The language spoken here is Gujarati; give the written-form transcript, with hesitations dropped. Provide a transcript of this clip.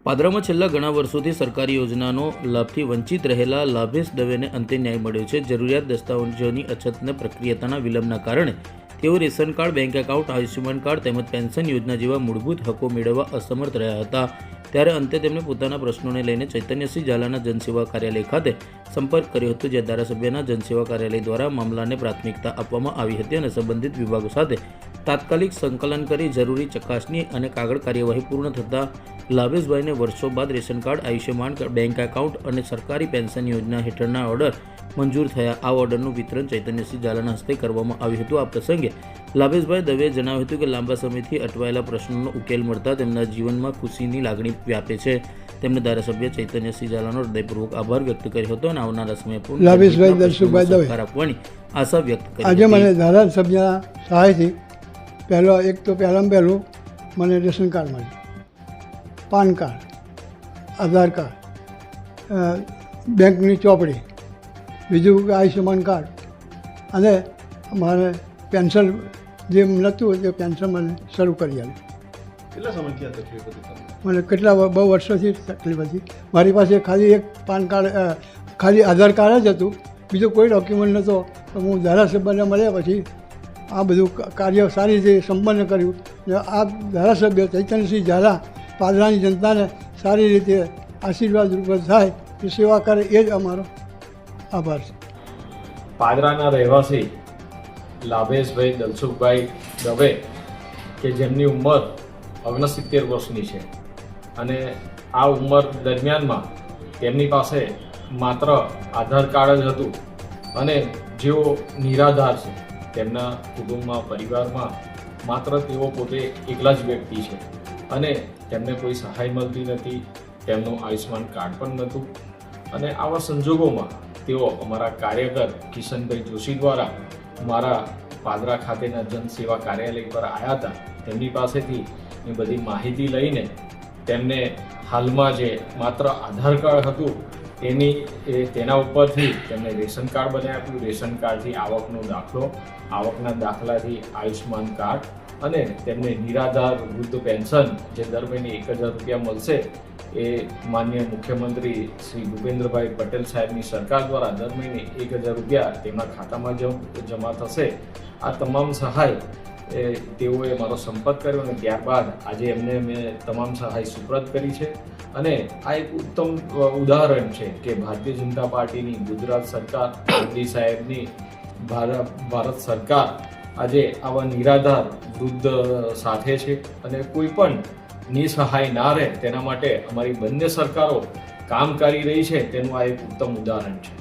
પાદરામાં છેલ્લા ઘણા વર્ષોથી સરકારી યોજનાનો લાભથી વંચિત રહેલા લાભેશ દવેને અંતે ન્યાય મળ્યો છે. જરૂરિયાત દસ્તાવેજોની અછતને પ્રક્રિયાના વિલંબના કારણે તેઓ ration card, bank account, Ayushman card તેમજ પેન્શન યોજના જેવા મૂળભૂત હકો મેળવવા અસમર્થ રહ્યા હતા. ત્યારે અંતે તેમણે પોતાના પ્રશ્નોને લઈને ચૈતન્યસિંહ ઝાલાના જનસેવા કાર્યાલય ખાતે સંપર્ક કર્યો હતો, જ્યાં ધારાસભ્યના જનસેવા કાર્યાલય દ્વારા મામલાને પ્રાથમિકતા આપવામાં આવી હતી અને સંબંધિત વિભાગો સાથે તાત્કાલિક સંકલન કરી જરૂરી ચકાસણી અને કાગળ કાર્યવાહી પૂર્ણ થતાં લાભેશભાઈને વર્ષો બાદ ration card, Ayushman bank account અને સરકારી પેન્શન યોજના હેઠળના ઓર્ડર મંજૂર થયા. આ ઓર્ડરનું વિતરણ ચૈતન્યસિંહ ઝાલાના હસ્તે કરવામાં આવ્યું હતું. આ પ્રસંગે લાભેશભાઈ દવેએ જણાવ્યું હતું કે લાંબા સમયથી અટવાયેલા પ્રશ્નોનો ઉકેલ મળતા તેમના જીવનમાં ખુશીની લાગણી વ્યાપે છે. તેમણે ધારાસભ્ય ચૈતન્યસિંહ ઝાલાનો હૃદયપૂર્વક આભાર વ્યક્ત કર્યો હતો અને આવનારા સમય પર લાભેશભાઈ દલસુખભાઈ દવે આપવાની આશા વ્યક્ત કરી. આજે મને ધારાસભ્યના સહાયથી પહેલું મને રેશન કાર્ડ મળ્યું, પાન કાર્ડ, આધાર કાર્ડ, બેંકની ચોપડી, બીજું આયુષ્યમાન કાર્ડ અને મારે પેન્શન જે નહોતું તે પેન્શન મને શરૂ કરી આવ્યું. કેટલા સમયથી આ તકલીફ હતી તમને? મને બહુ વર્ષોથી તકલીફ હતી. મારી પાસે ખાલી એક પાન કાર્ડ, ખાલી આધાર કાર્ડ જ હતું, બીજો કોઈ ડોક્યુમેન્ટ નહોતો. તો હું ધારાસભ્યને મળ્યા પછી આ બધું કાર્ય સારી રીતે સંપન્ન કર્યું. આ ધારાસભ્ય ચૈતન્યસિંહ ઝાલા પાદરાની જનતાને સારી રીતે આશીર્વાદ રૂપ થાય એ સેવા કરે એ જ અમારો આભાર છે. પાદરાના રહેવાસી લાભેશભાઈ દલસુખભાઈ દવે કે જેમની ઉંમર 69 વર્ષની છે અને આ ઉંમર દરમિયાનમાં તેમની પાસે માત્ર આધાર કાર્ડ જ હતું અને જેઓ નિરાધાર છે. તેમના કુટુંબમાં, પરિવારમાં માત્ર તેઓ પોતે એકલા જ વ્યક્તિ છે અને તેમને કોઈ સહાય મળતી નથી. તેમનું આયુષ્યમાન કાર્ડ પણ નહોતું અને આવા સંજોગોમાં તેઓ અમારા કાર્યકર કિશનભાઈ જોશી દ્વારા મારા પાદરા ખાતેના જનસેવા કાર્યાલય પર આવ્યા હતા. તેમની પાસેથી એ બધી માહિતી લઈને તેમને હાલમાં જે માત્ર આધાર કાર્ડ હતું તેના ઉપરથી તેમને રેશન કાર્ડ બનાવી આપ્યું. રેશન કાર્ડથી આવકનો દાખલો, આવકના દાખલાથી આયુષ્યમાન કાર્ડ અને તેમને નિરાધાર વૃદ્ધ પેન્શન જે દર મહિને 1000 રૂપિયા મળશે એ માનનીય મુખ્યમંત્રી શ્રી ભૂપેન્દ્રભાઈ પટેલ સાહેબની સરકાર દ્વારા દર મહિને 1000 રૂપિયા તેમના ખાતામાં જમા થશે. આ તમામ સહાય તેઓએ મારો સંપર્ક કર્યો અને ત્યારબાદ આજે એમને મેં તમામ સહાય સુપ્રત કરી છે. અને આ એક ઉત્તમ ઉદાહરણ છે કે ભારતીય જનતા પાર્ટીની ગુજરાત સરકાર, મોદી સાહેબની ભારત સરકાર આજે આવા નિરાધાર વૃદ્ધ સાથે છે અને કોઈ પણ નિસહાય ના રહે તેના માટે અમારી બંને સરકારો કામ કરી રહી છે. તેનું આ એક ઉત્તમ ઉદાહરણ છે.